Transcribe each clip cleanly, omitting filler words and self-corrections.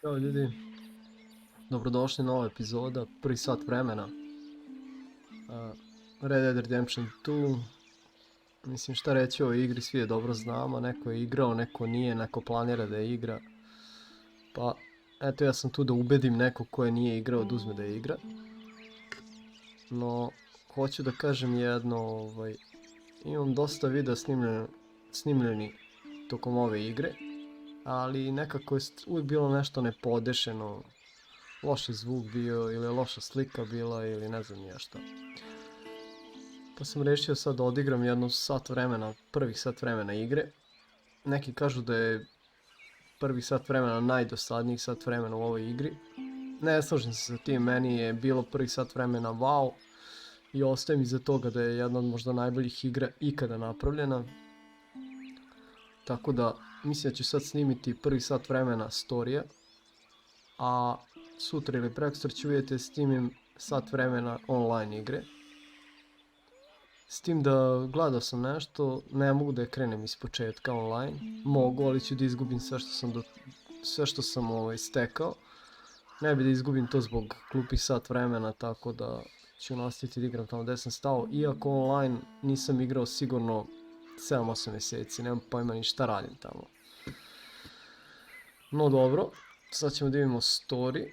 Ćao ljudi, dobrodošli na novu epizoda, prvi sat vremena. Red Dead Redemption 2. Mislim šta reći o ovoj igri, svi je dobro znamo, neko je igrao, neko nije, neko planira da je igra. Pa eto ja sam tu da ubedim neko ko je nije igrao da uzme da je igra. No, hoću da kažem jedno, imam dosta videa snimljeni tokom ove igre, ali nekako je uvijek bilo nešto nepodešeno. Loš je zvuk bio, ili je loša slika bila, ili ne znam nije šta. Pa sam rešio sad da odigram jedno sat vremena, prvih sat vremena igre. Neki kažu da je prvih sat vremena najdosadnijih sat vremena u ovoj igri. Ne slažem se sa tim, meni je bilo prvih sat vremena wow. I ostajem iza toga da je jedna od možda najboljih igra ikada napravljena. Tako da mislim da ću sad snimiti prvi sat vremena storija. A sutra ili prekosutra ću vidjeti da snimim sat vremena online igre. S tim da gledao sam nešto, ne mogu da je krenem iz početka online. Mogu, ali ću da izgubim sve što sam stekao. Ne bi da izgubim to zbog glupih sat vremena, tako da ću nastaviti da igram tamo gde sam stao. Iako online nisam igrao sigurno 7-8 mjeseci, nemam pojma ni šta radim tamo. No dobro, sad ćemo da vidimo story.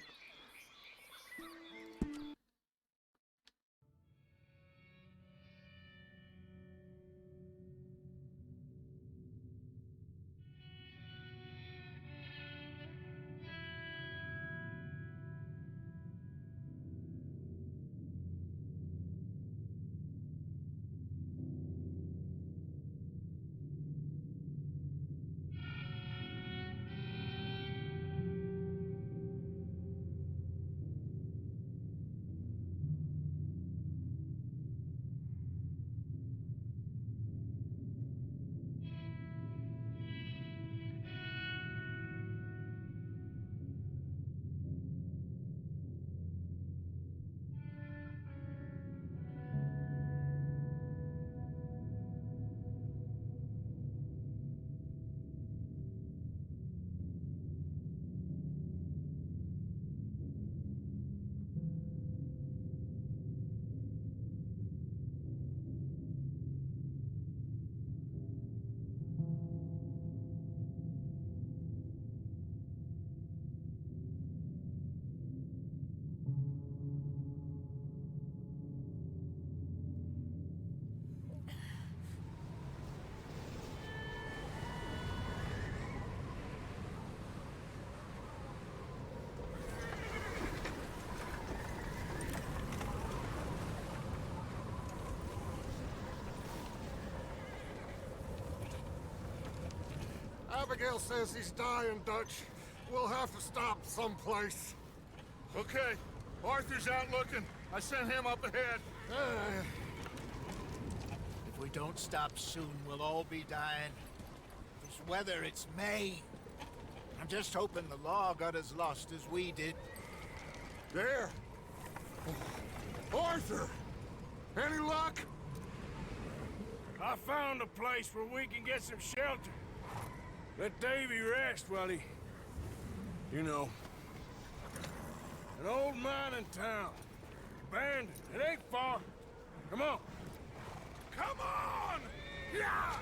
Abigail says he's dying, Dutch. We'll have to stop someplace. Okay. Arthur's out looking. I sent him up ahead. If we don't stop soon, we'll all be dying. This weather, it's May. I'm just hoping the law got as lost as we did. There. Arthur! Any luck? I found a place where we can get some shelter. Let Davy rest while he... You know. An old mining town. Abandoned. It ain't far. Come on. Come on! Yeah!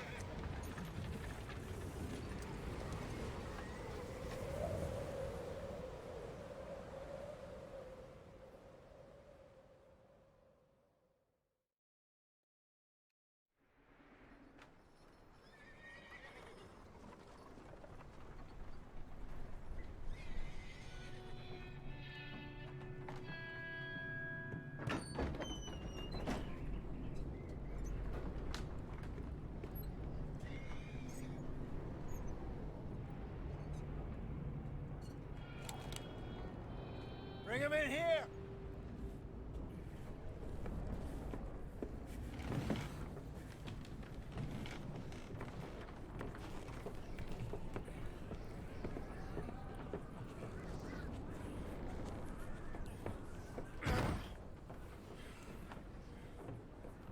Bring him in here!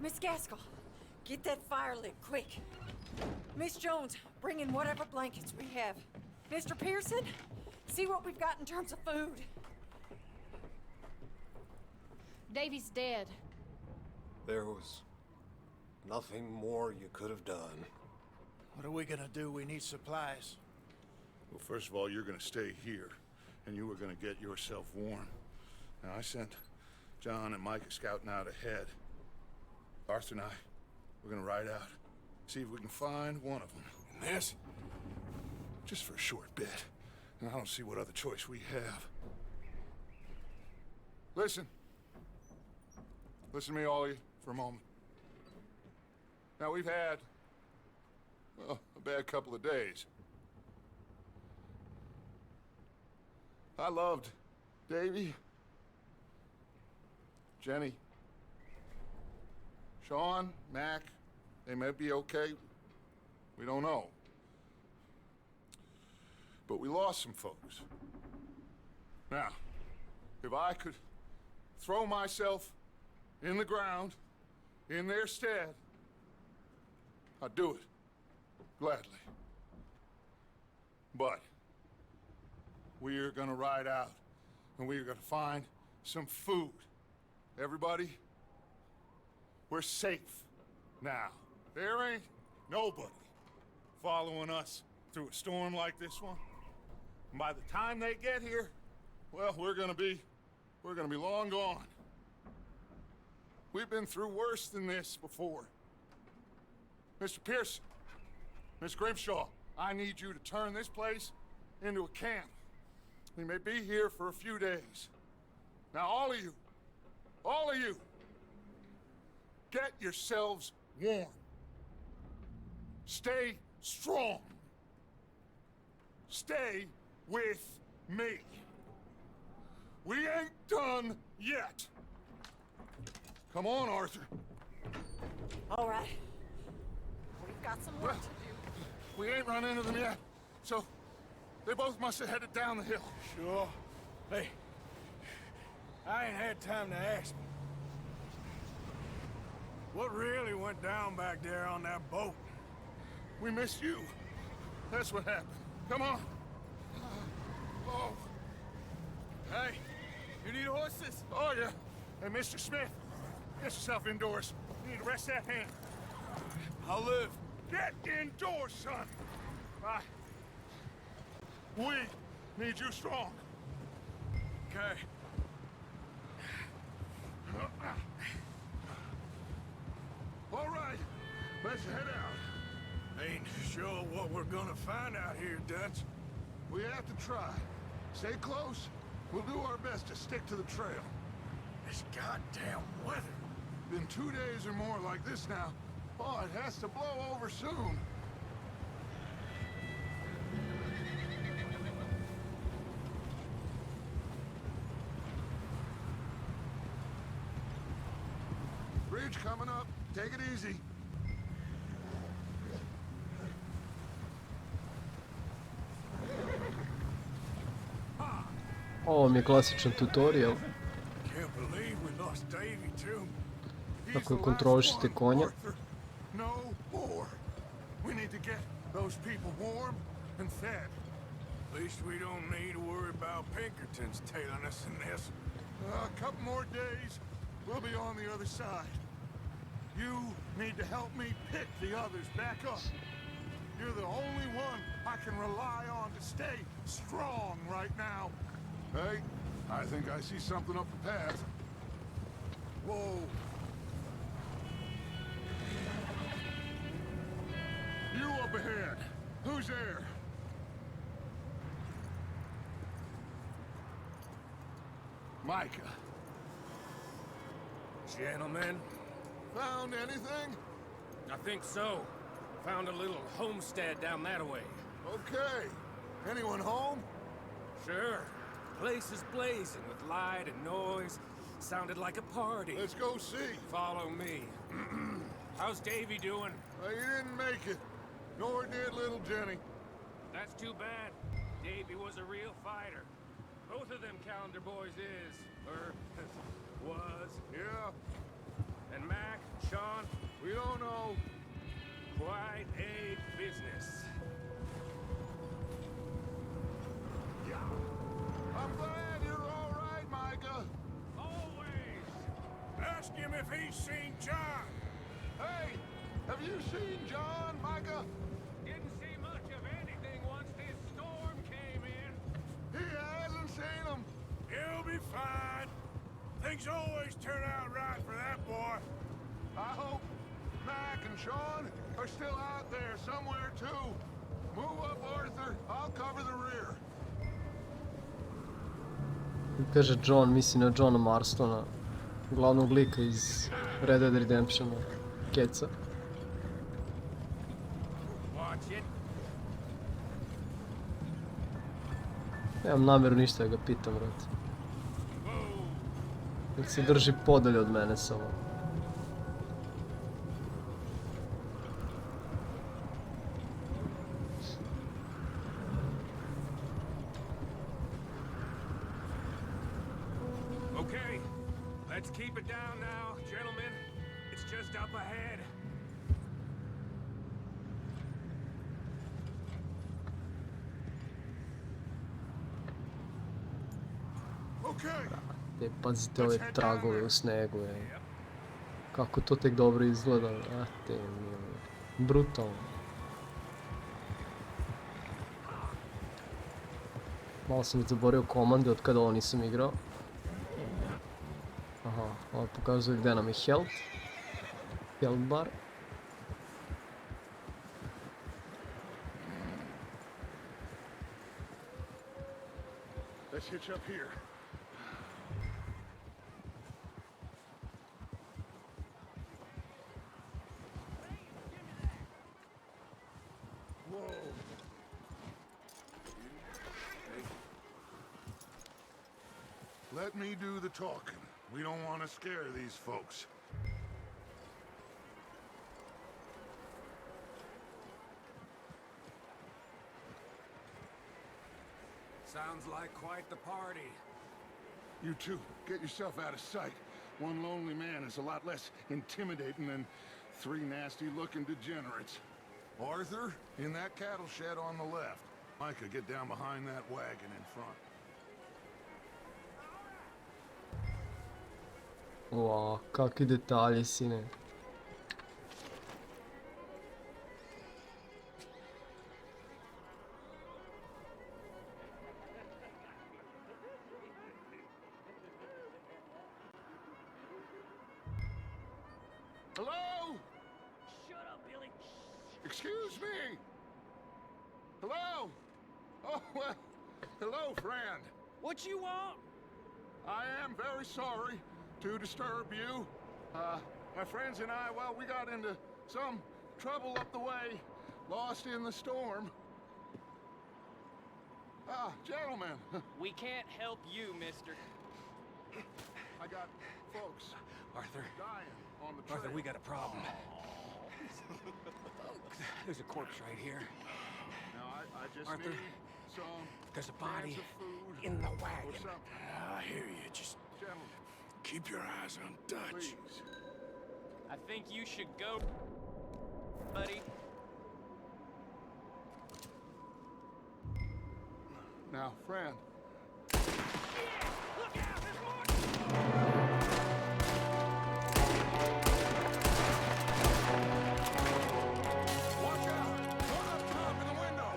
Miss Gaskell, get that fire lit, quick. Miss Jones, bring in whatever blankets we have. Mr. Pearson, See what we've got in terms of food. Davy's dead. There was nothing more you could have done. What are we gonna do? We need supplies. Well, first of all, you're gonna stay here, and you are gonna get yourself warm. Now, I sent John and Micah scouting out ahead. Arthur and I, we're gonna ride out, see if we can find one of them. And this, just for a short bit. And I don't see what other choice we have. Listen. Listen to me, all of you, for a moment. Now, we've had, well, a bad couple of days. I loved Davy, Jenny, Sean, Mac. They may be okay. We don't know. But we lost some folks. Now, if I could throw myself in the ground, in their stead, I'd do it, gladly. But we are gonna ride out, and we are gonna find some food. Everybody, we're safe now. There ain't nobody following us through a storm like this one. And by the time they get here, well, we're gonna be long gone. We've been through worse than this before. Mr. Pearson, Miss Grimshaw, I need you to turn this place into a camp. We may be here for a few days. Now, all of you, get yourselves warm. Stay strong. Stay with me. We ain't done yet. Come on, Arthur. All right. We've got some work to do. We ain't run into them yet, so they both must have headed down the hill. Sure. Hey, I ain't had time to ask. What really went down back there on that boat? We missed you. That's what happened. Come on. Oh. Hey, you need horses? Oh, yeah. Hey, Mr. Smith, get yourself indoors. You need to rest that hand. I'll live. Get indoors, son. We need you strong. Okay. All right, let's head out. Ain't sure what we're gonna find out here, Dutch. We have to try. Stay close. We'll do our best to stick to the trail. This goddamn weather. Been 2 days or more like this now. Oh, it has to blow over soon. Bridge coming up. Take it easy. Ovo mi je klasičan tutorial. Can't believe we lost Davy too. Kako kontrolišete konja. No more. We need to get those people warm and fed. At least we don't need to worry about Pinkertons tailing us in this. A couple more days, we'll be on the other side. You need to help me pick the others back up. You're the only one I can rely on to stay strong right now. Hey, I think I see something up the path. Whoa. You up ahead. Who's there? Micah. Gentlemen, Found anything? I think so. Found a little homestead down that way. Okay. Anyone home? Sure. Place is blazing with light and noise. Sounded like a party. Let's go see. Follow me. How's Davy doing? He didn't make it. Nor did little Jenny. That's too bad. Davy was a real fighter. Both of them calendar boys is, or was. Yeah, And Mac, Sean, we don't know. quite a business. Yeah. ask him if he's seen John. Hey, have you seen John, Micah? Didn't see much of anything once this storm came in. He hasn't seen him. He'll be fine. Things always turn out right for that boy. I hope Mac and Sean are still out there somewhere too. Move up, Arthur. I'll cover the rear. Kaže John, misli na Johna Marstona, glavnog lika iz Red Dead Redemptiona, keca. Watch it. Nemam namjeru ništa da ga pitam, brate. Nek se drži podalje od mene samo. Okay, let's keep it down now, gentlemen. It's just up ahead. Okay. Te, pazite ove tragove u snegu, kako to tek dobro izgleda, te mili. Brutalno. Malo sam zaboravio komande od kada ovo nisam igrao. Aha, ovo pokazuje gdje nam je health. Health bar. Let's hitch up here. Whoa. Let me do the talking. We don't want to scare these folks. Sounds like quite the party. You two, get yourself out of sight. One lonely man is a lot less intimidating than three nasty-looking degenerates. Arthur, in that cattle shed on the left. Micah, get down behind that wagon in front. Wow, kakvi detalji, sine. Hello? Shut up, Billy. Excuse me? Hello? Oh, well, hello, friend. What you want? I am very sorry to disturb you. My friends and I, well, we got into some trouble up the way, lost in the storm. Ah, gentlemen, We can't help you, mister. I got folks Arthur, dying on the trail. Arthur, we got a problem. There's a corpse right here. Now, I just Arthur, need some there's a cans body of food in the or wagon. something. I hear you. Just Gentlemen, keep your eyes on Dutch. please. I think you should go, buddy. Now, friend. Look out, there's more! Watch out! One up top in the window!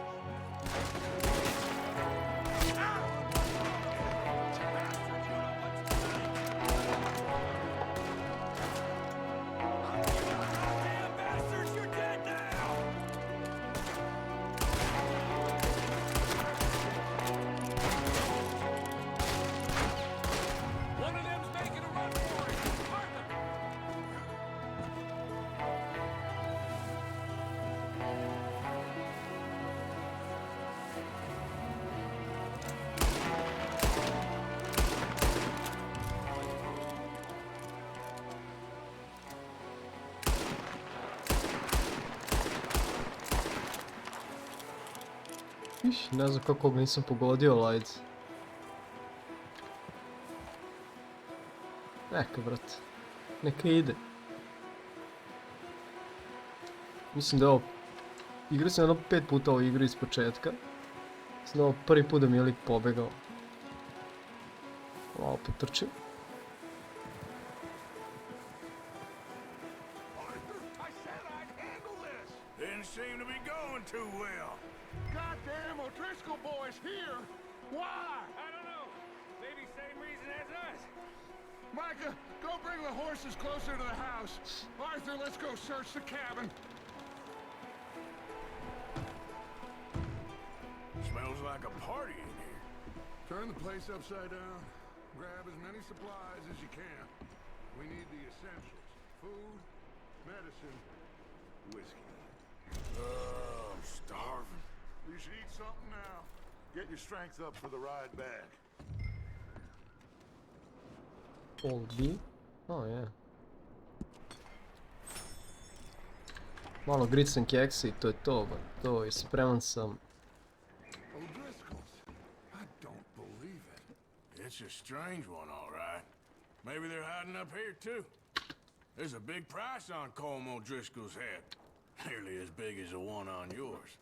Damn bastards, you're dead now! One of them's making a run for it. Arthur! Iš, ne znam kako ga nisam pogodio, ali ajde. Neka, brate. Neka ide. Mislim da je ovo... Igrao sam jedno 5 puta ovu igru iz početka. Mislim da je ovo prvi put da mi je lik pobegao. Malo potrčim. didn't seem to be going too well. Goddamn O'Driscoll boys here! Why? I don't know. Maybe same reason as us. Micah, go bring the horses closer to the house. Arthur, let's go search the cabin. Smells like a party in here. Turn the place upside down. Grab as many supplies as you can. We need the essentials. Food, medicine, whiskey. I'm starving. You should eat something now. Get your strength up for the ride back. Old B? Oh, je. Malo gricam kekse i to je to, to je spreman sam. O'Driscoll's? I don't believe it. It's a strange one, all right. Maybe they're hiding up here, too. There's a big price on Colm O'Driscoll's head. Nearly as big as the one on yours.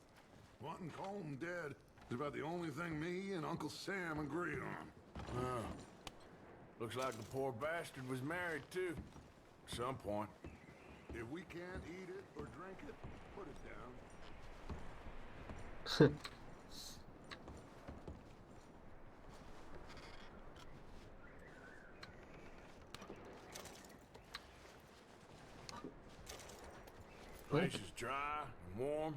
Wanting Colm dead is about the only thing me and Uncle Sam agree on. Looks like the poor bastard was married, too. At some point. If we can't eat it or drink it, put it down. Place is dry and warm.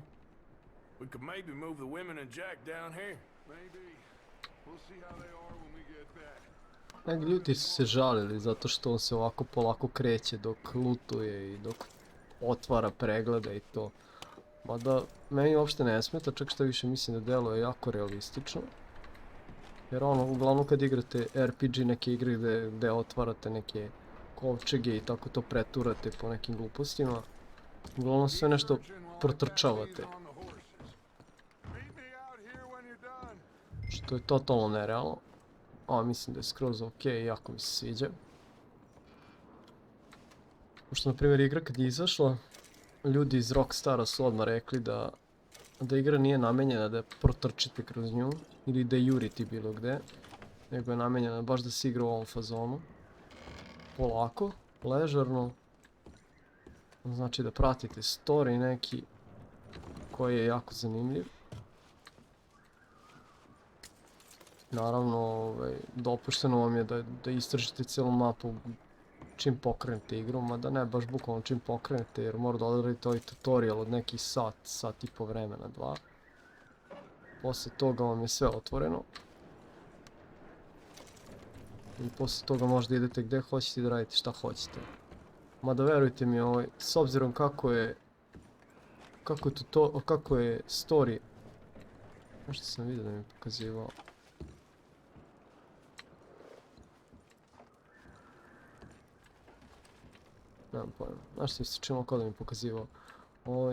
We could maybe move the women and Jack down here. Maybe. We'll see how they are when we get back. Neki ljudi su se žalili zato što on se ovako polako kreće dok lutuje i dok otvara pregleda i to. Mada meni uopšte ne smeta, čak što više mislim da deluje jako realistično. Jer ono, uglavnom kad igrate RPG neke igre gde otvarate neke kovčege i tako to preturate po nekim glupostima, uglavnom sve nešto protrčavate. Što je totalno nerealno. A mislim da je skroz ok, jako mi se sviđa. Pošto, na primjer, igra kad je izašla, ljudi iz Rockstara su odmah rekli da igra nije namenjena da protrčite kroz nju ili da juriti bilo gde, nego je namenjena baš da se igra u ovom fazonu. Polako, ležerno. Znači da pratite story neki koji je jako zanimljiv. Naravno, dopušteno vam je da istražite cijelu mapu čim pokrenete igru, mada ne baš bukvalno čim pokrenete, jer mora da odradite ovaj tutorial od nekih sat i po vremena, 2. Posle toga vam je sve otvoreno. I posle toga možda idete gde hoćete da radite šta hoćete. Mada verujte mi, s obzirom kako je story, nešto sam vidio da mi je pokazivao. Nemam pojma, znaš što mi se činilo kao da mi je pokazivao.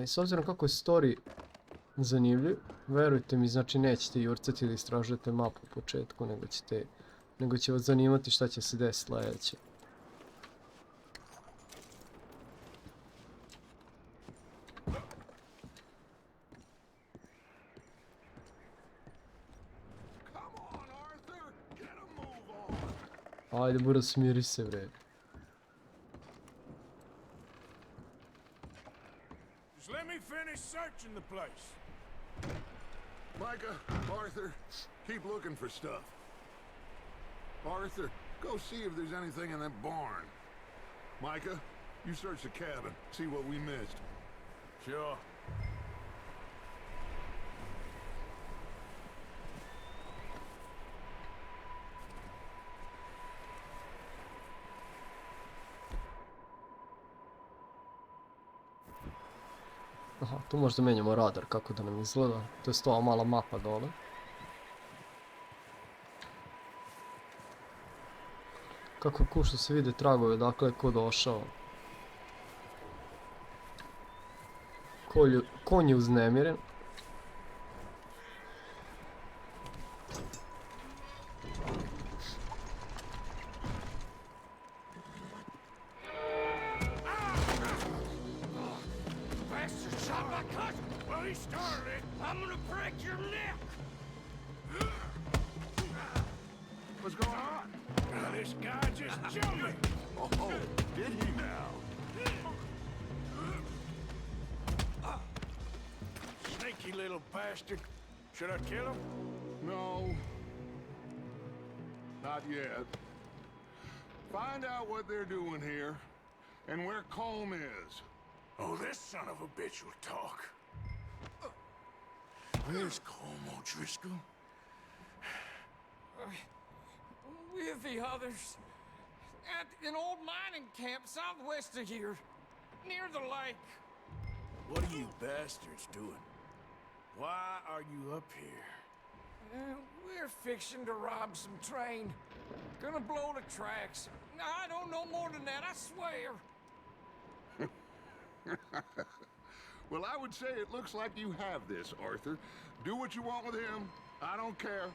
S obzirom kako je story zanimljiv, verujte mi, znači nećete jurcati da istražujete mapu u početku, nego će vas zanimati šta će se desiti sledeće. Ajde, bura, smiri se, bre. Just let me finish searching the place. Micah, Arthur, keep looking for stuff. Arthur, go see if there's anything in that barn. Micah, you search the cabin, see what we missed. Sure. Aha, tu možda menjamo radar kako da nam izgleda, to je ova mala mapa dole. Kako je cool što se vide tragove odakle je ko došao. Konj je uznemiren. What's going on? This guy just jumped me. Oh, did he now? little bastard. Should I kill him? No. Not yet. Find out what they're doing here and where Colm is. Oh, this son of a bitch will talk. Where's Colm O'Driscoll? With the others. At an old mining camp southwest of here. Near the lake. What are you bastards doing? Why are you up here? We're fixing to rob some train. Gonna blow the tracks. I don't know more than that, I swear. Well, I would say it looks like you have this, Arthur. Do what you want with him. I don't care.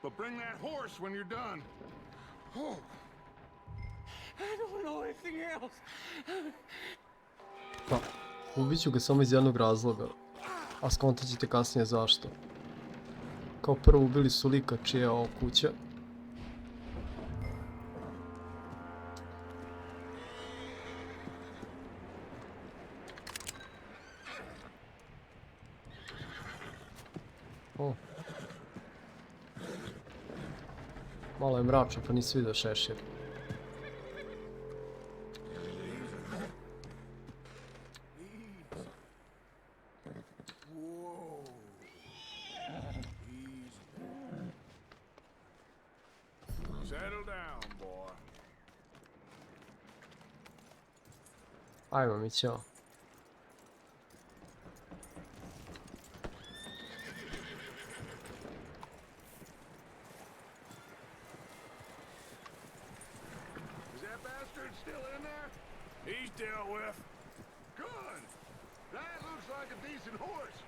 But bring that horse when you're done. Oh. I don't know anything else. Pa, ubit ću ga samo iz jednog razloga. A skontat ćete kasnije zašto. Kao prvo ubili su lika čija je ovo kuća. O. Malo je mračno pa nisi vidio šešir. Settle down, boy. Ajmo mi ćemo. Is that bastard still in there? He's dealt with. Good. That looks like a decent horse.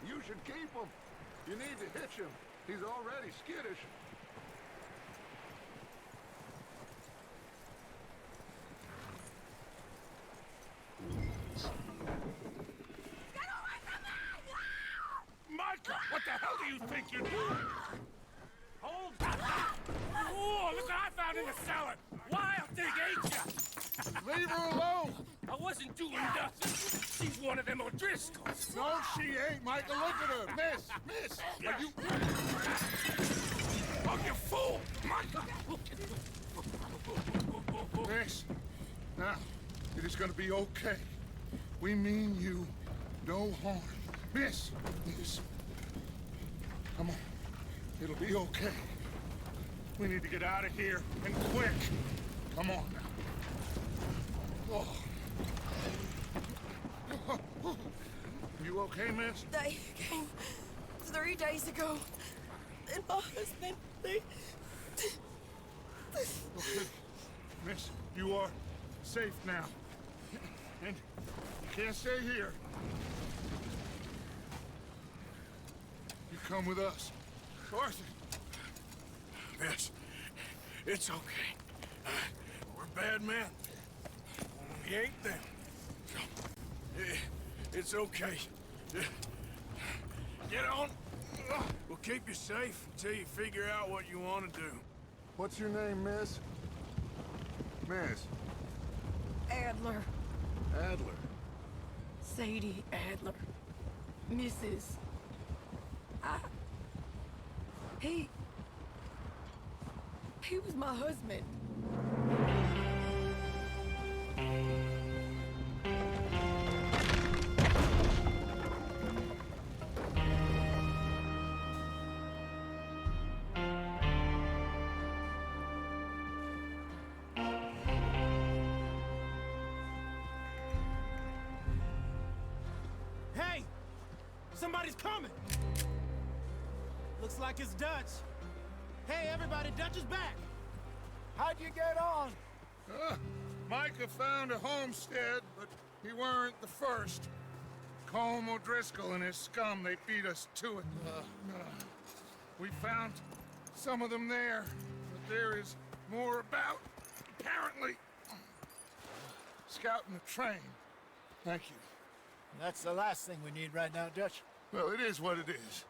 You should keep him. You need to hitch him. He's already skittish. Micah, what the hell do you think you're doing? Hold that! Oh, look what I found in the cellar! Wild thing, ain't ya? Leave her alone. I wasn't doing nothing. She's one of them O'Driscolls. No, she ain't, Michael. Look at her. Miss. Are you... Oh, you fool! Micah! Miss. Now, it is going to be okay. We mean you no harm. Miss. Come on. It'll be okay. We need to get out of here, and quick. Come on now. Oh. You okay, miss? They came 3 days ago. And my husband, they... Okay. Miss, you are safe now. And you can't stay here. You come with us. Arthur. Miss, it's okay. We're bad men. We ain't them. It's okay. Get on. We'll keep you safe until you figure out what you want to do. What's your name, miss? Miss. Adler. Adler. Sadie Adler. Mrs. He was my husband. Hey! Somebody's coming! Looks like it's Dutch. Hey, everybody, Dutch is back! How'd you get on? Micah found a homestead, but he weren't the first. Colm O'Driscoll and his scum, they beat us to it. We found some of them there, but there is more about, apparently. Scouting the train. Thank you. That's the last thing we need right now, Dutch. Well, it is what it is.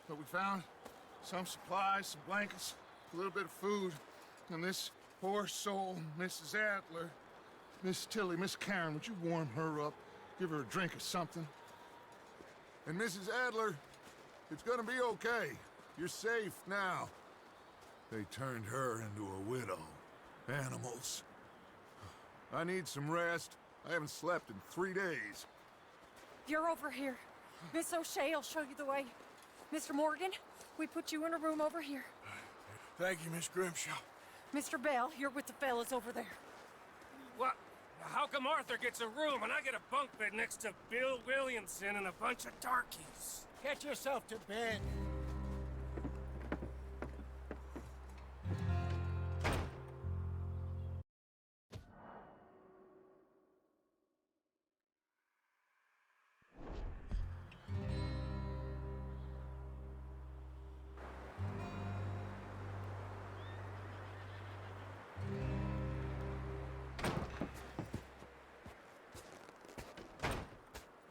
But we found some supplies, some blankets, a little bit of food, and this poor soul, Mrs. Adler, Miss Tilly, Miss Karen, would you warm her up? Give her a drink or something? And Mrs. Adler, it's gonna be okay. You're safe now. They turned her into a widow. Animals. I need some rest. I haven't slept in 3 days. You're over here. Miss O'Shea will show you the way. Mr. Morgan, we put you in a room over here. Thank you, Miss Grimshaw. Mr. Bell, you're with the fellas over there. What? How come Arthur gets a room and I get a bunk bed next to Bill Williamson and a bunch of darkies? Get yourself to bed.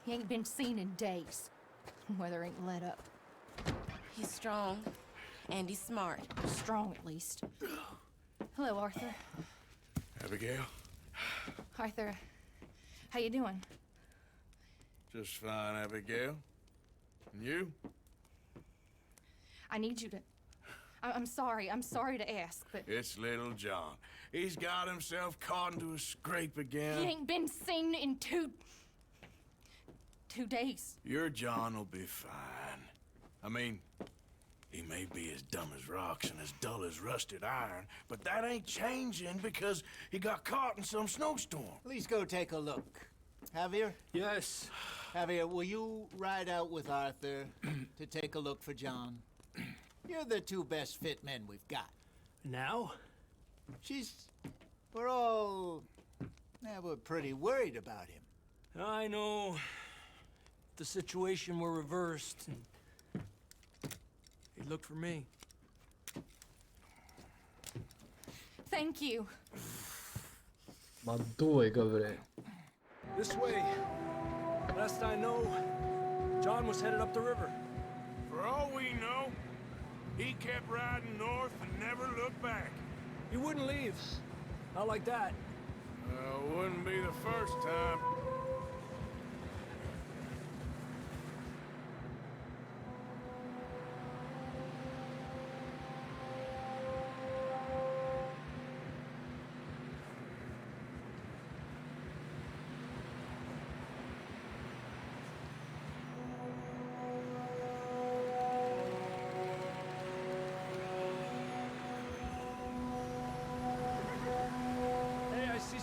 He ain't been seen in days. Weather ain't let up. He's strong, and he's smart. Strong, at least. Hello, Arthur. Abigail? Arthur, how you doing? Just fine, Abigail. And you? I need you to... I'm sorry to ask, but... It's little John. He's got himself caught into a scrape again. He ain't been seen in 2 days. Your John will be fine. I mean, he may be as dumb as rocks and as dull as rusted iron, but that ain't changing because he got caught in some snowstorm. Please go take a look. Javier? Yes. Javier, will you ride out with Arthur to take a look for John? You're the 2 best fit men we've got. Now? We're pretty worried about him. I know. The situation were reversed, and he looked for me. Thank you. Ma dove ga bre. This way. Last I know, John was headed up the river. For all we know, he kept riding north and never looked back. He wouldn't leave. Not like that. Wouldn't be the first time.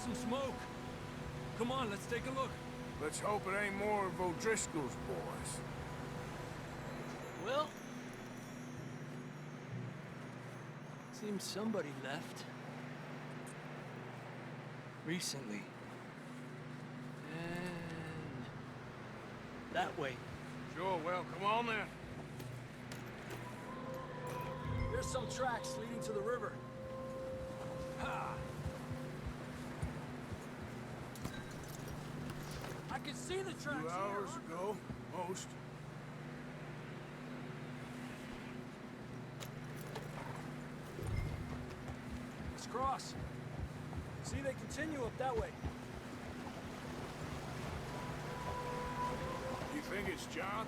Some smoke. Come on, let's take a look. Let's hope it ain't more of O'Driscoll's boys. Well, seems somebody left. Recently. And that way. Sure, well, come on then. There's some tracks leading to the river. Ha! I can see the tracks 2 hours here. ago, most. Let's cross. See, they continue up that way. You think it's John?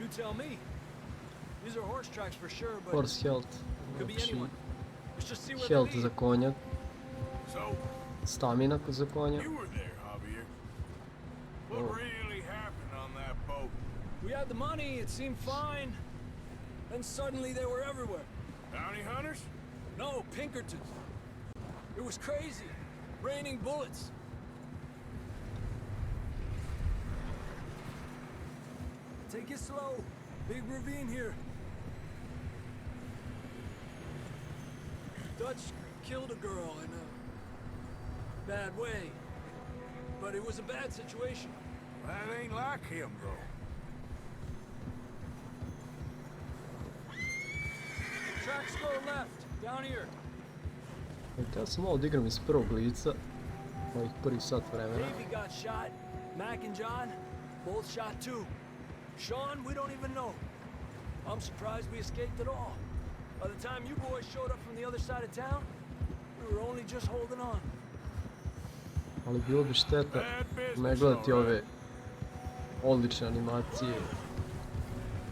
You tell me. These are horse tracks for sure, but Horse health. could be Znači, anyone. Let's just see where they health lead. za konja, So, stamina za konja. you were there, Javier. What Oh. really happened on that boat? We had the money, it seemed fine. Then suddenly they were everywhere. Bounty hunters? No, Pinkertons. It was crazy. Raining bullets. Take it slow. Big ravine here. Dutch killed a girl in a bad way. But it was a bad situation. That ain't like him, though. Tracks go left, down here. Ja sam ovo odigram iz prvog lica, ovih prvih sat vremena. Davey got shot. Mac and John, both shot too. Sean, we don't even know. I'm surprised we escaped at all. By the time you boys showed up from the other side of town, we were only just holding on. Ali bilo bi šteta ne gledati ove odlične animacije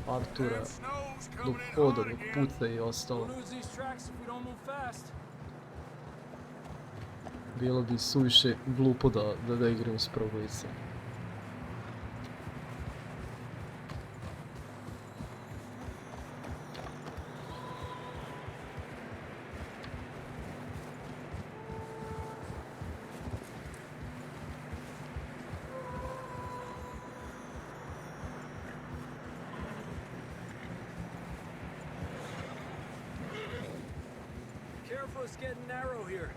Artura Damn snow's dok coming in hoda, hard dok again. puca i ostalo. We'll lose these tracks if we don't move fast. Bilo bi suviše glupo da igram s prvog lica. Careful, it's getting narrow here.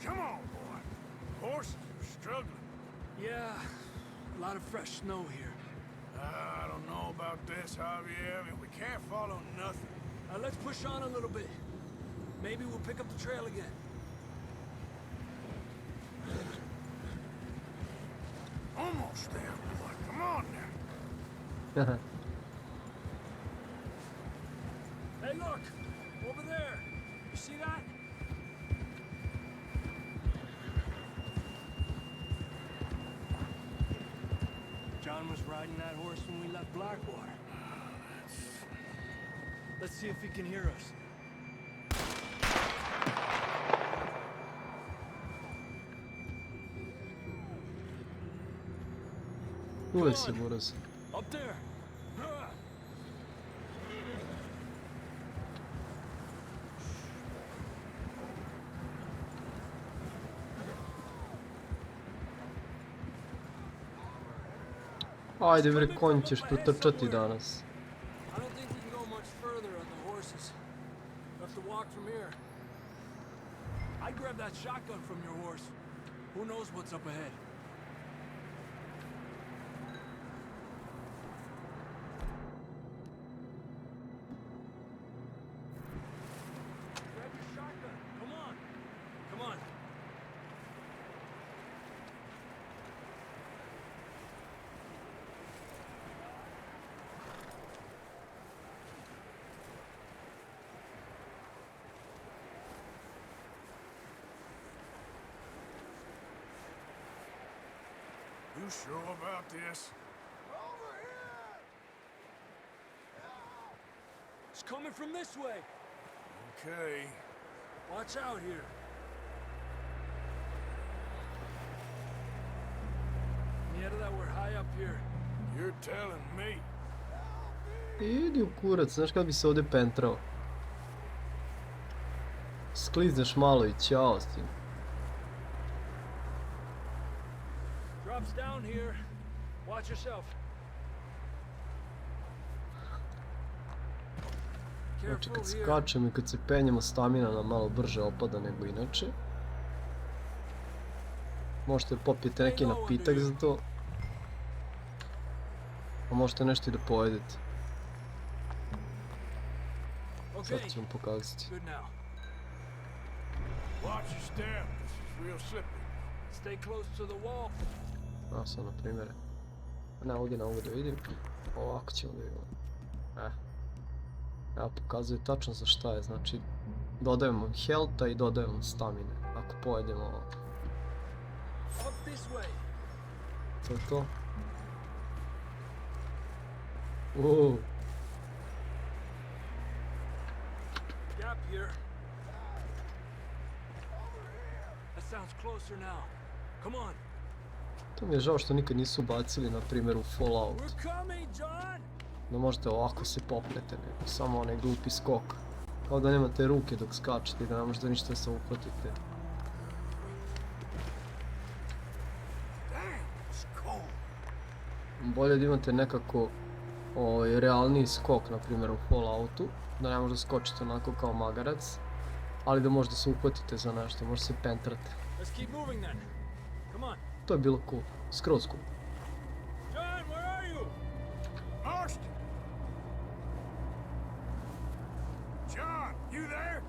Come on, boy. Horses are struggling. Yeah, a lot of fresh snow here. I don't know about this, Javier. I mean, we can't follow nothing. Let's push on a little bit. Maybe we'll pick up the trail again. Almost there, boy. Come on now. Hey, look! Over there! You see that? John was riding that horse when we left Blackwater. Let's see if he can hear us. Uvesi burası. Up there! Ajde bre, konj ćeš protrčati danas. I don't think we can go much further on the horses. We'll have to walk from here. I'd grab that shotgun from your horse. Who knows what's up ahead? Grab your shotgun. Come on. Come on. You sure about this? It's coming from this way. Okay. Watch out here. Yeah, that we're high up here. You're telling me. Idi u kurac, znaš kad bi se ovdje pentrao? Sklizneš malo i ćao s tim. Drops down here. Watch yourself. Znači kad Careful here. skačemo i kad se penjemo, stamina nam malo brže opada nego inače. Možete popijete neki napitak za to. A možete nešto i da pojedete. Sad ću vam pokazati. Good now. Watch your step. This is real slippery. Stay close to the wall. A sad na primjer. Ne, ovdje ne mogu da vidim. Ovako ćemo da vidimo. Evo pokazuje tačno za šta je, znači dodajemo healtha i dodajemo stamine. Ako pojedemo ovo. Up this way. To je to. Uuu. Gap here. That sounds closer now. Come on. To mi je žao što nikad nisu ubacili, na primjer, u Fallout. We're coming, John. Da možete ovako se popnete, nego samo onaj glupi skok. Kao da nemate ruke dok skačete i da ne možete ništa se uhvatite. Bolje da imate nekako realniji skok, na primjer u Falloutu, da ne možete skočiti onako kao magarac, ali da možete se uhvatite za nešto, možete se pentrate. Let's keep moving then. Come on. To je bilo cool, skroz cool. John, where are you? Marston! John, you there?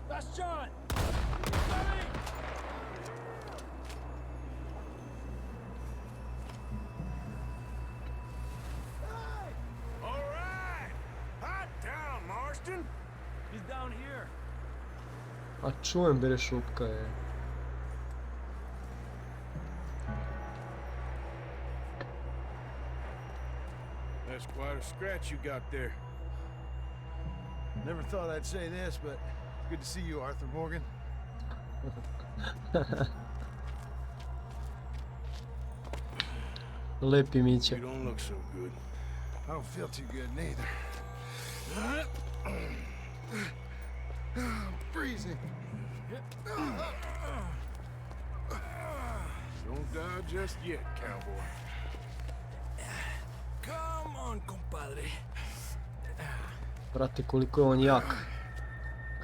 That's John. He's coming. All right. Hot down, Marston. He's down here. A čujem bere šupka je. That's quite a scratch you got there. Never thought I'd say this, but good to see you, Arthur Morgan. Lepi miće. You don't look so good. I don't feel too good neither. I'm freezing. Don't die just yet, cowboy. Come on, compadre. Brate, koliko je on jak.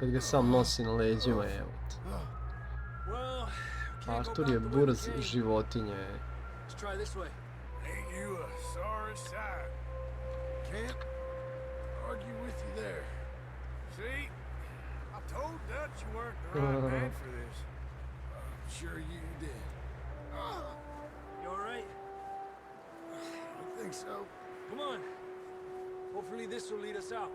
Kad ga sam nosi na leđima, evo. Well, Artur je brz životinje. let's try this way. Ain't you a sorry sight? Can't argue with you there. See? I told Dutch you weren't the right man for this. I'm sure you did. You alright? I think so. Come on. Hopefully this will lead us out.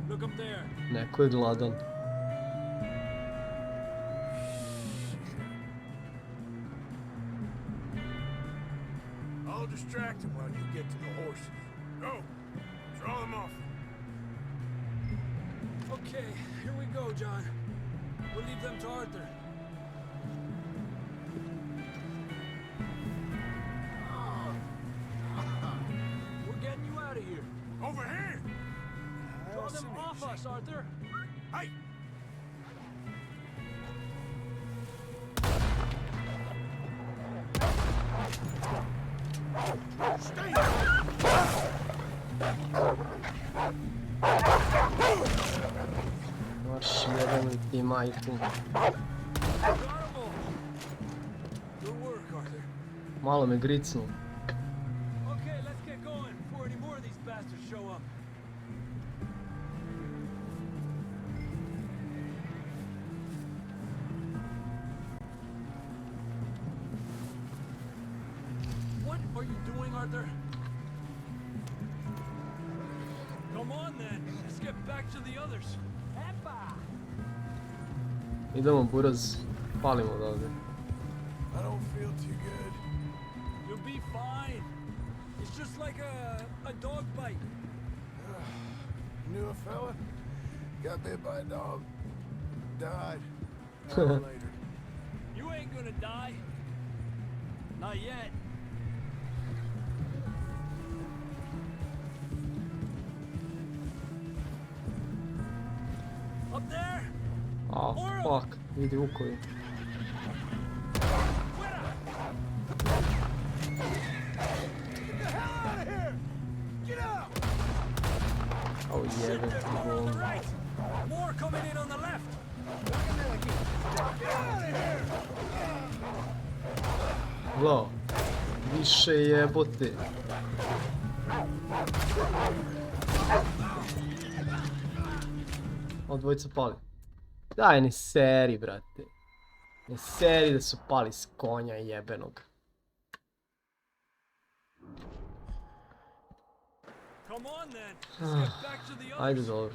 Look up there. Neko je gladan. I'll distract him while you get to the horses. Go! Draw them off. Okay, here we go, John. We'll leave them to Arthur. We're getting you out of here. Over here! Draw them off us, Arthur. Hey! Marš jedan li ti majku. Good work, Arthur. Malo me gricnuo. Okay, let's get going before any more of these bastards show up. What are you doing, Arthur? Come on then, let's get back to the others. Idemo buraz. Palimo odavde. I don't feel too good. You'll be fine. It's just like a dog bite. Knew a fella, got bit by a dog, died. An hour later. You ain't gonna die. Not yet. Up there? A, fuck. Vidi vukovi. O jebe ti bol. More coming in on the left. Glo. Više jebote. Ovo dvojica pali. Daj, ne seri, brate. Ne seri da su pali s konja jebenog. Come on then. Let's get back to the others. Ajde, dobro.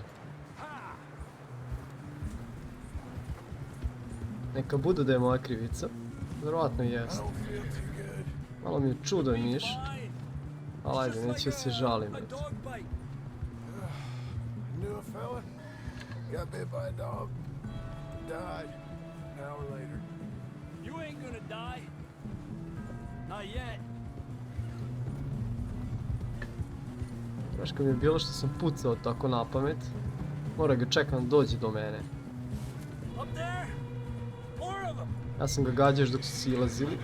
Neka bude da je moja krivica. Verovatno jest. Malo mi je čudan miš. Ali ajde, neću se žalim. Knew a fella, got bit by a dog, died. An hour later. You ain't gonna die. Not yet. Znaš, kad mi je bilo što sam pucao tako na pamet, mora ga čekam da dođe do mene. Up there? More of them. Ja sam ga gađao dok su silazili.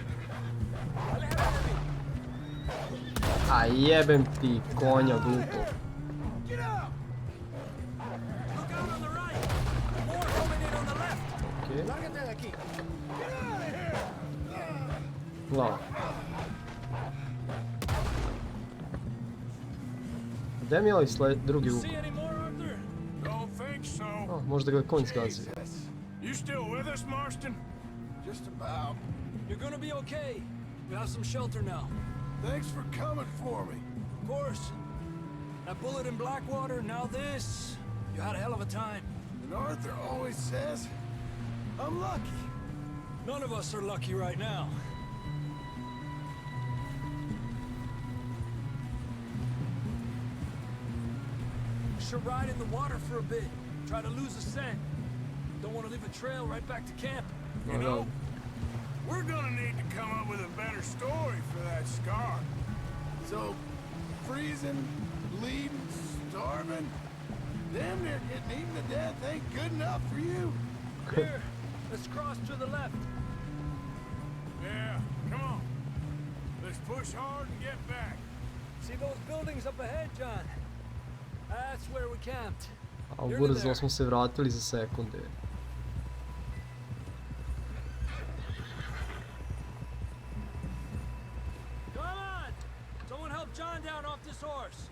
A jebem ti konja glupo. Okej. Glava. Gde mi je ovaj drugi vuk? Don't think so. O, možda ga konj zgazi. You still with us, Marston? Just about. You're gonna be okay. We have some shelter now. Thanks for coming for me. Of course. That bullet in Blackwater, now this. You had a hell of a time. And Arthur always says, I'm lucky. None of us are lucky right now. We should ride in the water for a bit. Try to lose the scent. Don't want to leave a trail right back to camp. You know, we're gonna need to come up with a better story for that scar. So, freezing, bleeding, starving, damn near getting eaten to death ain't good enough for you. Here, let's cross to the left. Yeah, come on. Let's push hard and get back. See those buildings up ahead, John? That's where we camped. A ubrzo smo se vratili za sekunde. Come on! Someone help John down off this horse.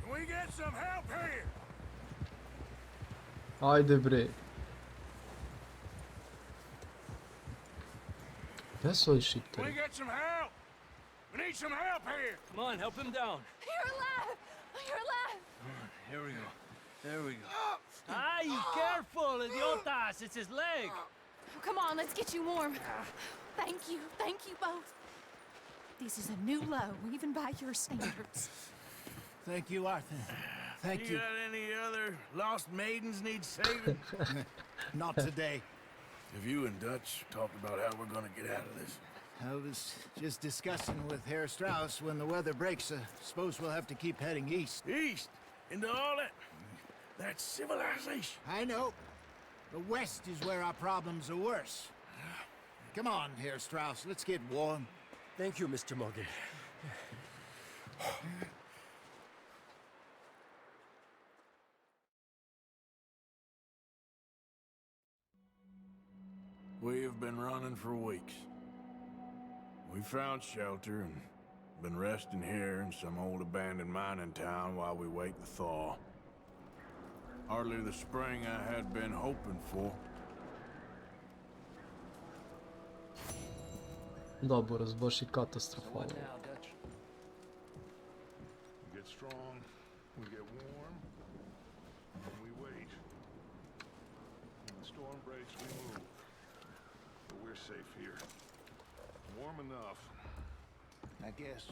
Can we get some help here? Ajde bre. Gdje su ovi Can we šipteri? get some help? We need some help here. Come on, help him down. You're alive! You're alive! Here we go. There we go. Ay, careful, idiotas! It's his leg. Come on, let's get you warm. Thank you both. This is a new low, even by your standards. Thank you, Arthur. Thank you. You got any other lost maidens need saving? Not today. Have you and Dutch talked about how we're gonna get out of this? I was just discussing with Herr Strauss when the weather breaks. Suppose we'll have to keep heading east. East? Into all that civilization? I know. The west is where our problems are worse. Come on, Herr Strauss. Let's get warm. Thank you, Mr. Morgan. We have been running for weeks. We found shelter and been resting here in some old abandoned mining town while we wait the thaw. Hardly the spring I had been hoping for. Dobro, baš i katastrofalno. We get strong, we get warm, and we wait. When the storm breaks, we move. But we're safe here. Warm enough. I guess.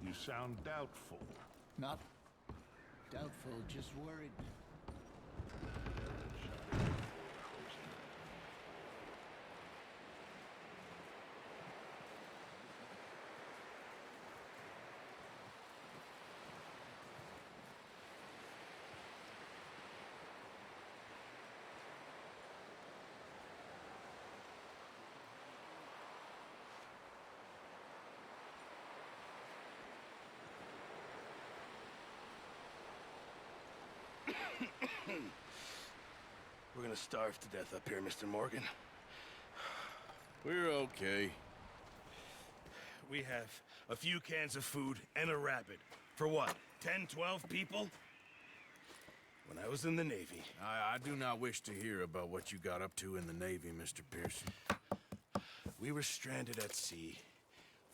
You sound doubtful. Not doubtful, just worried. We're gonna starve to death up here, Mr. Morgan. We're okay. We have a few cans of food and a rabbit. For what, 10, 12 people? When I was in the Navy... I do not wish to hear about what you got up to in the Navy, Mr. Pearson. We were stranded at sea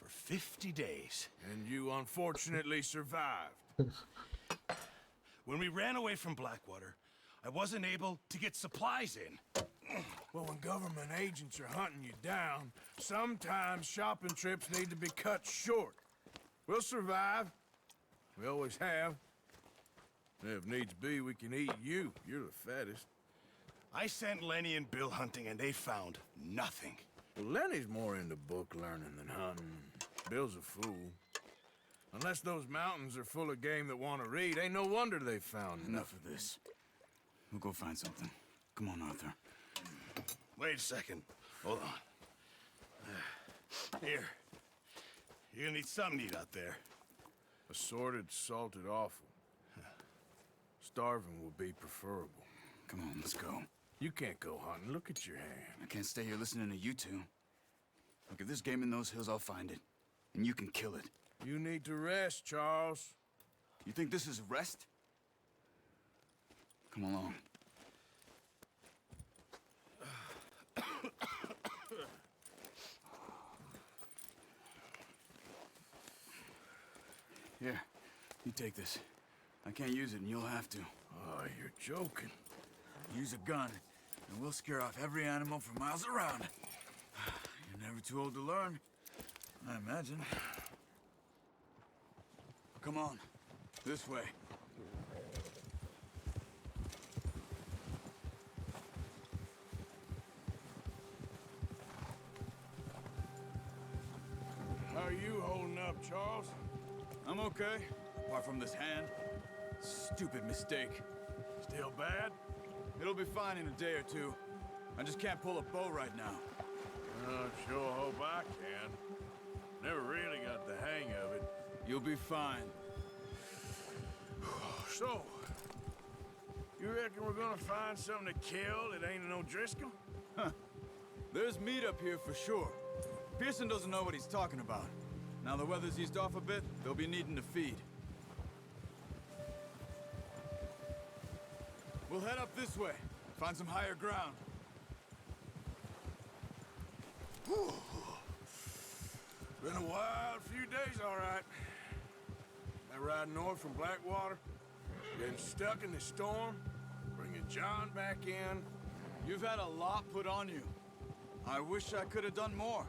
for 50 days. And you unfortunately survived. When we ran away from Blackwater, I wasn't able to get supplies in. Well, when government agents are hunting you down, sometimes shopping trips need to be cut short. We'll survive. We always have. If needs be, we can eat you. You're the fattest. I sent Lenny and Bill hunting, and they found nothing. Well, Lenny's more into book learning than hunting. Bill's a fool. Unless those mountains are full of game that want to read, ain't no wonder they found Enough of this. We'll go find something. Come on, Arthur. Wait a second. Hold on. Here. You're gonna need something to eat out there. Assorted, salted offal. Starving will be preferable. Come on, let's go. You can't go hunting. Look at your hand. I can't stay here listening to you two. Look, if there's game in those hills, I'll find it. And you can kill it. You need to rest, Charles. You think this is rest? Come along. You take this. I can't use it, and you'll have to. Oh, you're joking. Use a gun, and we'll scare off every animal for miles around. You're never too old to learn, I imagine. Come on, this way. How are you holding up, Charles? I'm okay, apart from this hand. Stupid mistake. Still bad? It'll be fine in a day or two. I just can't pull a bow right now. I sure hope I can. Never really got the hang of it. You'll be fine. So, you reckon we're gonna find something to kill that ain't no Driscoll? Huh. There's meat up here for sure. Pearson doesn't know what he's talking about. Now the weather's eased off a bit, they'll be needing to feed. We'll head up this way, find some higher ground. Whew. Been a wild few days, all right. That ride north from Blackwater, getting stuck in the storm, bringing John back in. You've had a lot put on you. I wish I could have done more.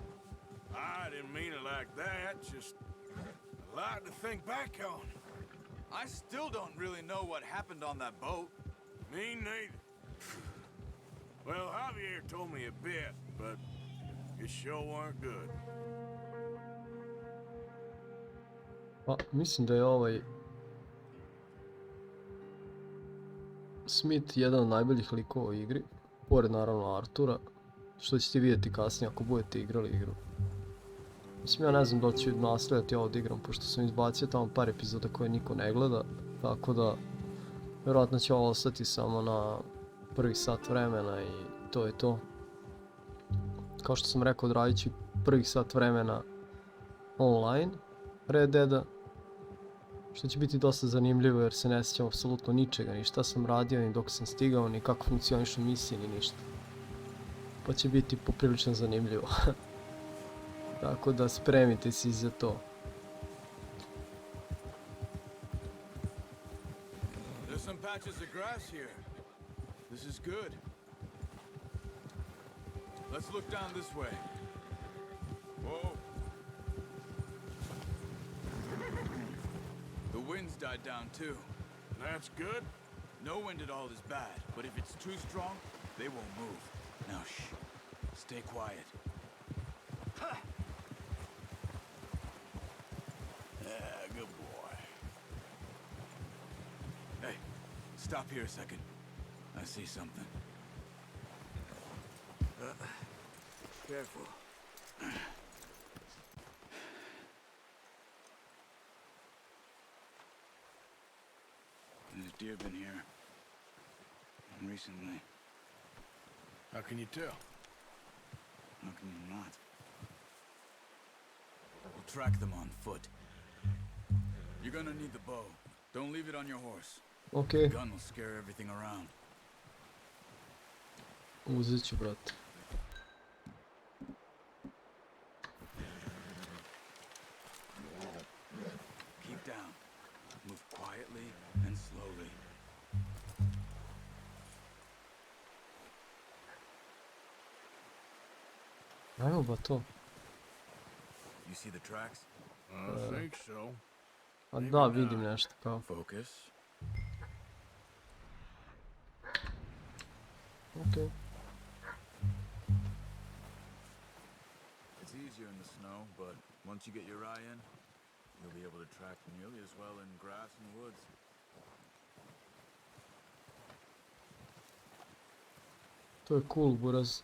I didn't mean it like that, just a lot to think back on. I still don't really know what happened on that boat. Me neither. Well, Javier told me a bit, but it sure weren't good. Pa, mislim da je Smith jedan od najboljih likova u igri, pored naravno Artura, što ćete vidjeti kasnije ako budete igrali igru. Mislim, ja ne znam da li ću nastavljati ovo da igram, pošto sam izbacio tamo par epizoda koje niko ne gleda, tako da verovatno će ovo ostati samo na prvi sat vremena i to je to. Kao što sam rekao, odradit ću prvih sat vremena online Red Deada, što će biti dosta zanimljivo jer se ne sjećam apsolutno ničega, ni šta sam radio, ni dok sam stigao, ni kako funkcionišu misije, ni ništa. Pa će biti poprilično zanimljivo. Tako da spremite se za to. There's some patches of grass here. This is good. Let's look down this way. Whoa. The wind's died down too. That's good. No wind at all is bad, but if it's too strong, they won't move. Now shh. Stay quiet. Yeah, good boy. Hey, stop here a second. I see something. Careful. There's deer been here. Recently. How can you tell? How can you not? We'll track them on foot. You're gonna need the bow. Don't leave it on your horse. Okay. The gun will scare everything around. Uzet ću, brate. Keep down. Move quietly and slowly. Evo ba to. You see the tracks? I think so. A da, vidim nešto kao. Focus. Okay. It's easier in the snow, but once you get your eye in, you'll be able to track nearly as well in grass and woods. To je cool, buraz.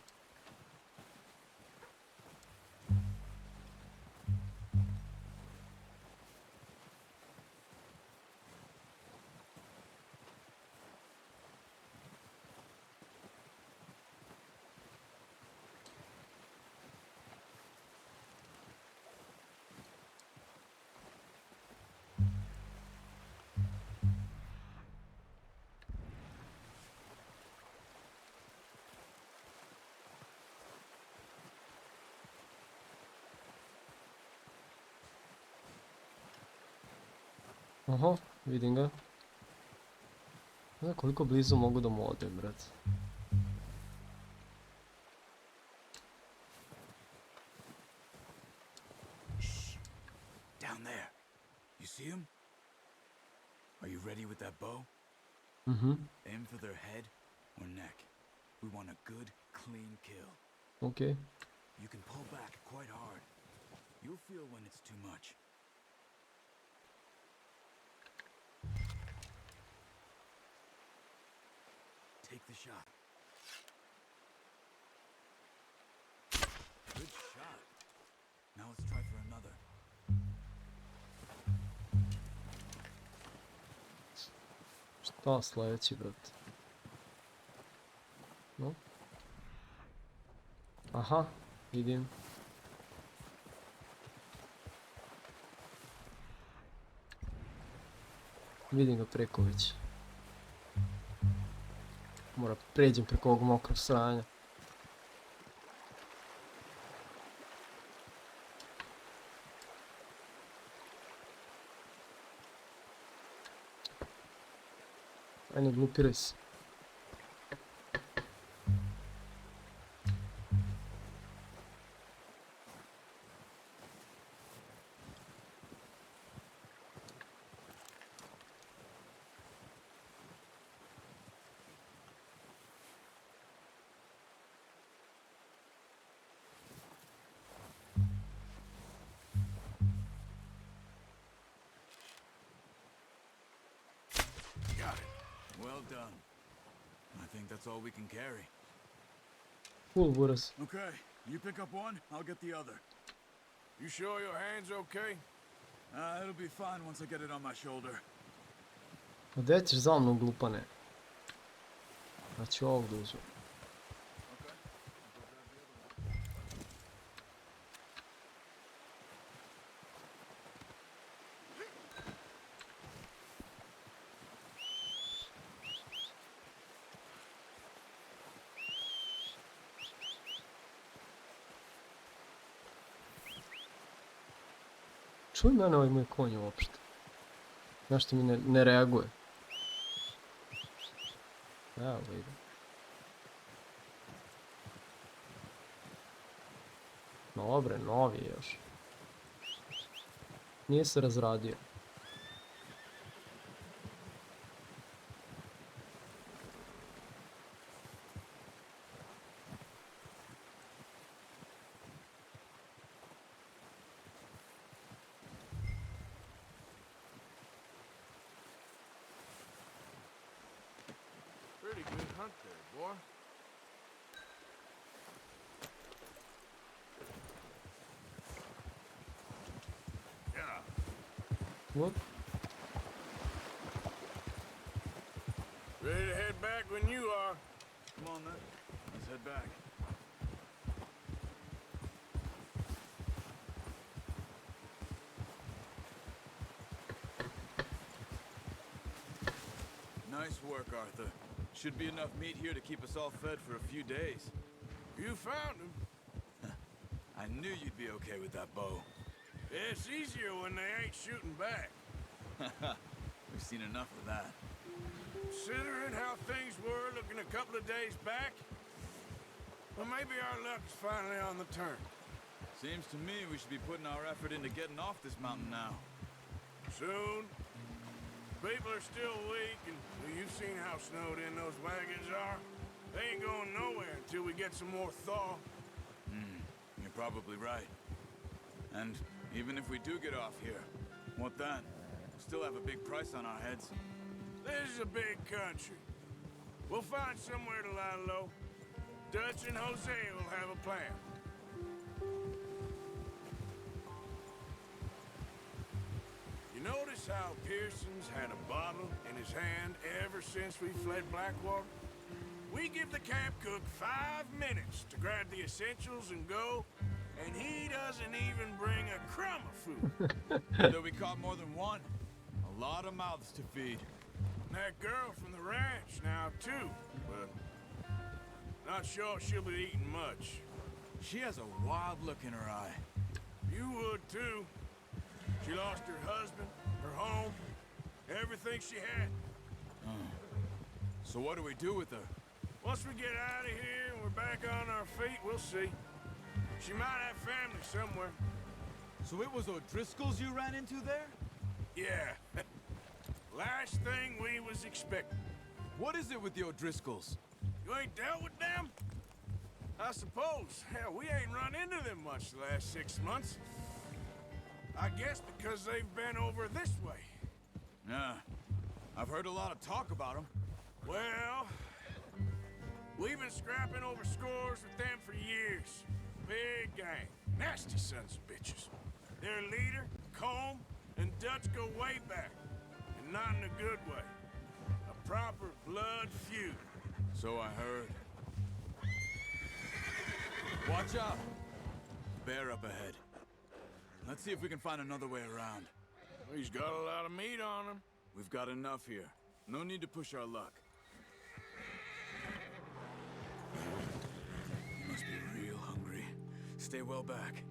Aha, vidim ga. Ne znam koliko blizu mogu da mu odem, brate. Down there. You see him? Are you ready with that bow? Aim for their head or neck. We want a good, clean kill. Okay. You can pull back quite hard. You'll feel when it's too much. Take the shot. Good shot. Now let's try for another. Šta sledeći, brate? No? Aha, vidim. Vidim ga preko već. Mora pređem preko ovog mokrog sranja. Ajde, glupiraj se. Well done. I think that's all we can carry. Cool, buraz. Okay, you pick up one, I'll get the other. You sure your hand's okay? It'll be fine once I get it on my shoulder. A gdje ćeš za mnom, glupane? Znači ovdje uzmem. Čuj mene ovaj moj konj uopšte. Zašto mi ne reaguje? Evo ga ide. Dobre, novi je još. Nije se razradio. Pretty good hunt there, boy. Yeah. What? Ready to head back when you are. Come on then, let's head back. Nice work, Arthur. Should be enough meat here to keep us all fed for a few days. You found him. I knew you'd be okay with that bow. It's easier when they ain't shooting back. We've seen enough of that. Considering how things were looking a couple of days back, well, maybe our luck's finally on the turn. Seems to me we should be putting our effort into getting off this mountain now. Soon. People are still weak, and well, you've seen how snowed in those wagons are. They ain't going nowhere until we get some more thaw. You're probably right. And even if we do get off here, what then? We'll still have a big price on our heads. This is a big country. We'll find somewhere to lie low. Dutch and Jose will have a plan. You notice how Pearson's had a bottle in his hand ever since we fled Blackwater? We give the camp cook 5 minutes to grab the essentials and go, and he doesn't even bring a crumb of food. Though we caught more than one. A lot of mouths to feed. And that girl from the ranch now, too, but not sure she'll be eating much. She has a wild look in her eye. You would, too. She lost her husband, her home, Everything she had. So what do we do with her? Once we get out of here and we're back on our feet, we'll see. She might have family somewhere. So it was O'Driscoll's you ran into there? Yeah. Last thing we was expecting. What is it with the O'Driscolls? You ain't dealt with them? I suppose. Hell, we ain't run into them much the last 6 months. I guess because they've been over this way. Yeah. I've heard a lot of talk about them. Well, we've been scrapping over scores with them for years. Big gang. Nasty sons of bitches. Their leader, Combe, and Dutch go way back. And not in a good way. A proper blood feud. So I heard. Watch out! Bear up ahead. Let's see if we can find another way around. He's got a lot of meat on him. We've got enough here. No need to push our luck. You must be real hungry. Stay well back.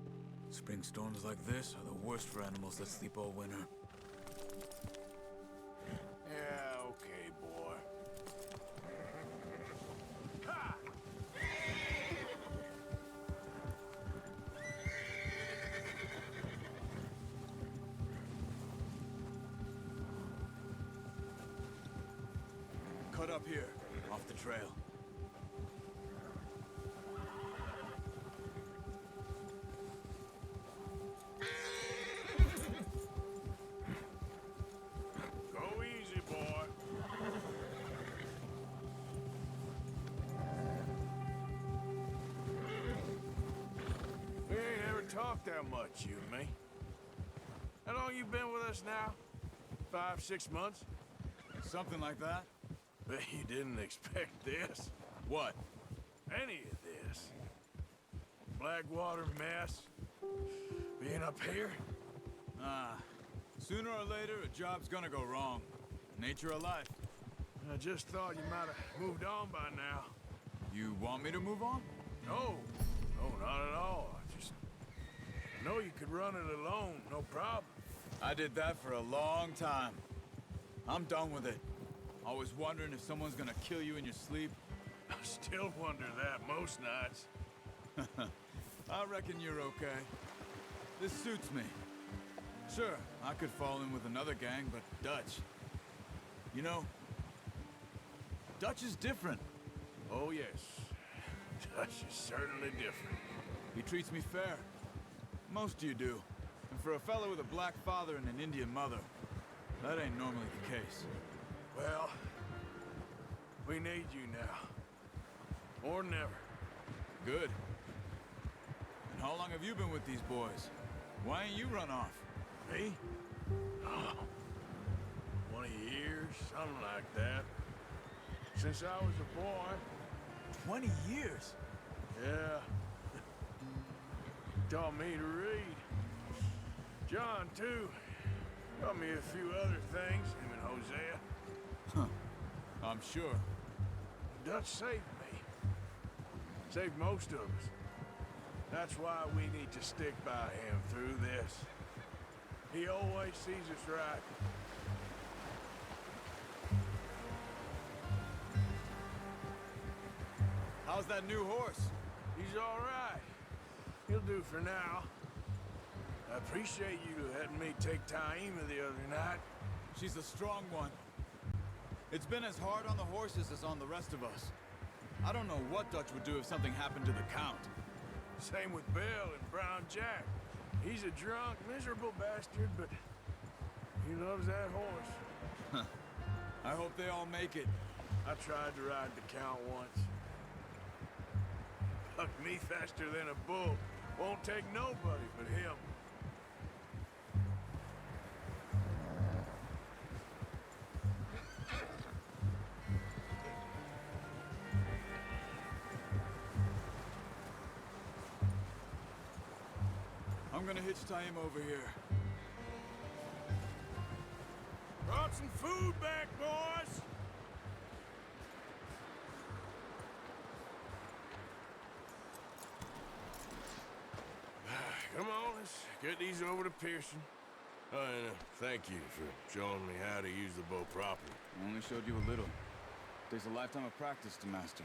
Spring storms like this are the worst for animals that sleep all winter. Yeah, okay, boy. Ha! Cut up here, off the trail. Go easy, boy. We ain't ever talked that much, you and me. How long you been with us now? 5, 6 months? Something like that. Bet you didn't expect this. What? Any of this. Blackwater mess. Being up here? Sooner or later, a job's gonna go wrong. Nature of life. I just thought you might have moved on by now. You want me to move on? No. No, not at all. I know you could run it alone, no problem. I did that for a long time. I'm done with it. Always wondering if someone's gonna kill you in your sleep. I still wonder that most nights. I reckon you're okay. This suits me. Sure, I could fall in with another gang, but Dutch... You know, Dutch is different. Oh, yes. Dutch is certainly different. He treats me fair. Most of you do. And for a fellow with a black father and an Indian mother, that ain't normally the case. Well, we need you now. More than ever. Good. And how long have you been with these boys? Why ain't you run off? Me? Oh, 20 years, something like that. Since I was a boy. 20 years? Yeah. Taught me to read. John, too. Taught me a few other things, him and Hosea. Huh. I'm sure. Dutch saved me. Saved most of us. That's why we need to stick by him through this. He always sees us right. How's that new horse? He's all right. He'll do for now. I appreciate you letting me take Taima the other night. She's a strong one. It's been as hard on the horses as on the rest of us. I don't know what Dutch would do if something happened to the Count. Same with Bill and Brown Jack. He's a drunk, miserable bastard, but he loves that horse. I hope they all make it. I tried to ride the Count once. Bucked me faster than a bull. Won't take nobody but him. I'm gonna hitch Taima over here. Brought some food back, boys! Come on, let's get these over to Pearson. Thank you for showing me how to use the bow properly. I only showed you a little. Takes a lifetime of practice to master.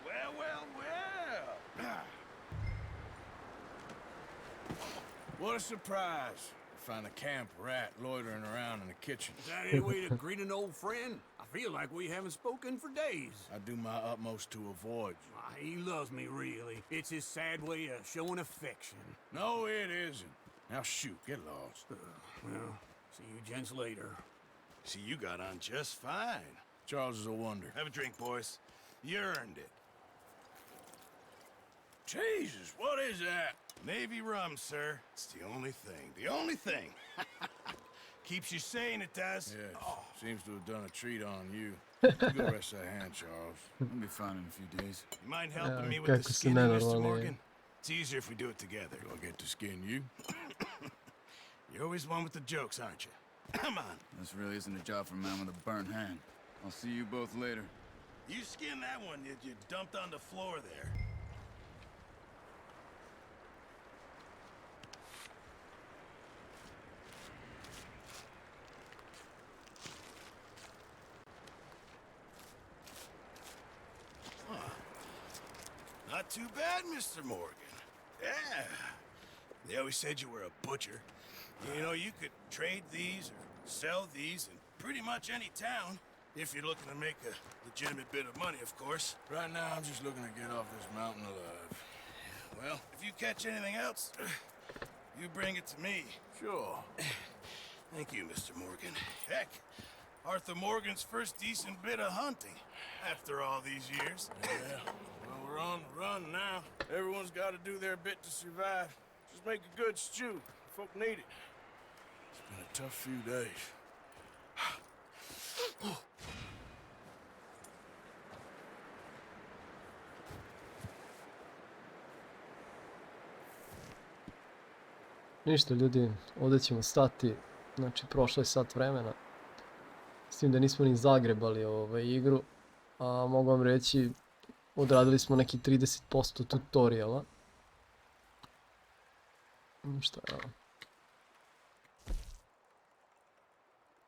Well, well, well. What a surprise. To find a camp rat loitering around in the kitchen. Is that any way to greet an old friend? I feel like we haven't spoken for days. I do my utmost to avoid you. Why, he loves me, really. It's his sad way of showing affection. No, it isn't. Now shoot, get lost. Well, see you gents later. See, you got on just fine. Charles is a wonder. Have a drink, boys. You earned it. Jesus, what is that? Navy rum, sir. It's the only thing. The only thing. Keeps you sane, it does. Yes, seems to have done a treat on you. Go rest that hand, Charles. We'll be fine in a few days. You mind helping me как with the и skinning, сценарий Mr. рваный. Morgan? It's easier if we do it together. Do I get to skin you? You're always one with the jokes, aren't you? Come on. This really isn't a job for a man with a burnt hand. I'll see you both later. You skinned that one you dumped on the floor there. Not too bad, Mr. Morgan. Yeah. They always said you were a butcher. You know, you could trade these or sell these in pretty much any town. If you're looking to make a legitimate bit of money, of course. Right now, I'm just looking to get off this mountain alive. Well, if you catch anything else, you bring it to me. Sure. Thank you, Mr. Morgan. Heck, Arthur Morgan's first decent bit of hunting after all these years. Yeah. Well, we're on the run now. Everyone's got to do their bit to survive. Just make a good stew. Folk need it. It's been a tough few days. Ništa ljudi, ovdje ćemo stati, znači prošlo je sat vremena, s tim da nismo ni zagrebali igru, a mogu vam reći, odradili smo neki 30% tutoriala. Ništa, evo.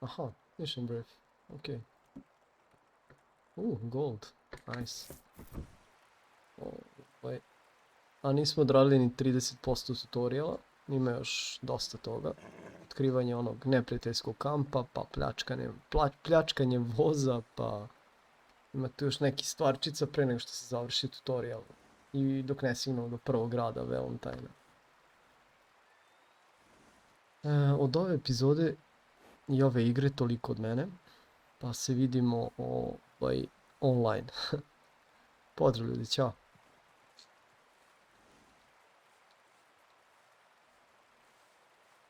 Aha, mission brief, okej. Gold, nice. A nismo odradili ni 30% tutoriala. Ima još dosta toga. Otkrivanje onog neprijateljskog kampa, pa pljačkanje voza, pa ima tu još neki stvarčica pre nego što se završi tutorial. I dok ne stignemo do prvog grada, Valentina. Od ove epizode i ove igre toliko od mene, pa se vidimo online. Pozdrav ljudi, ćao.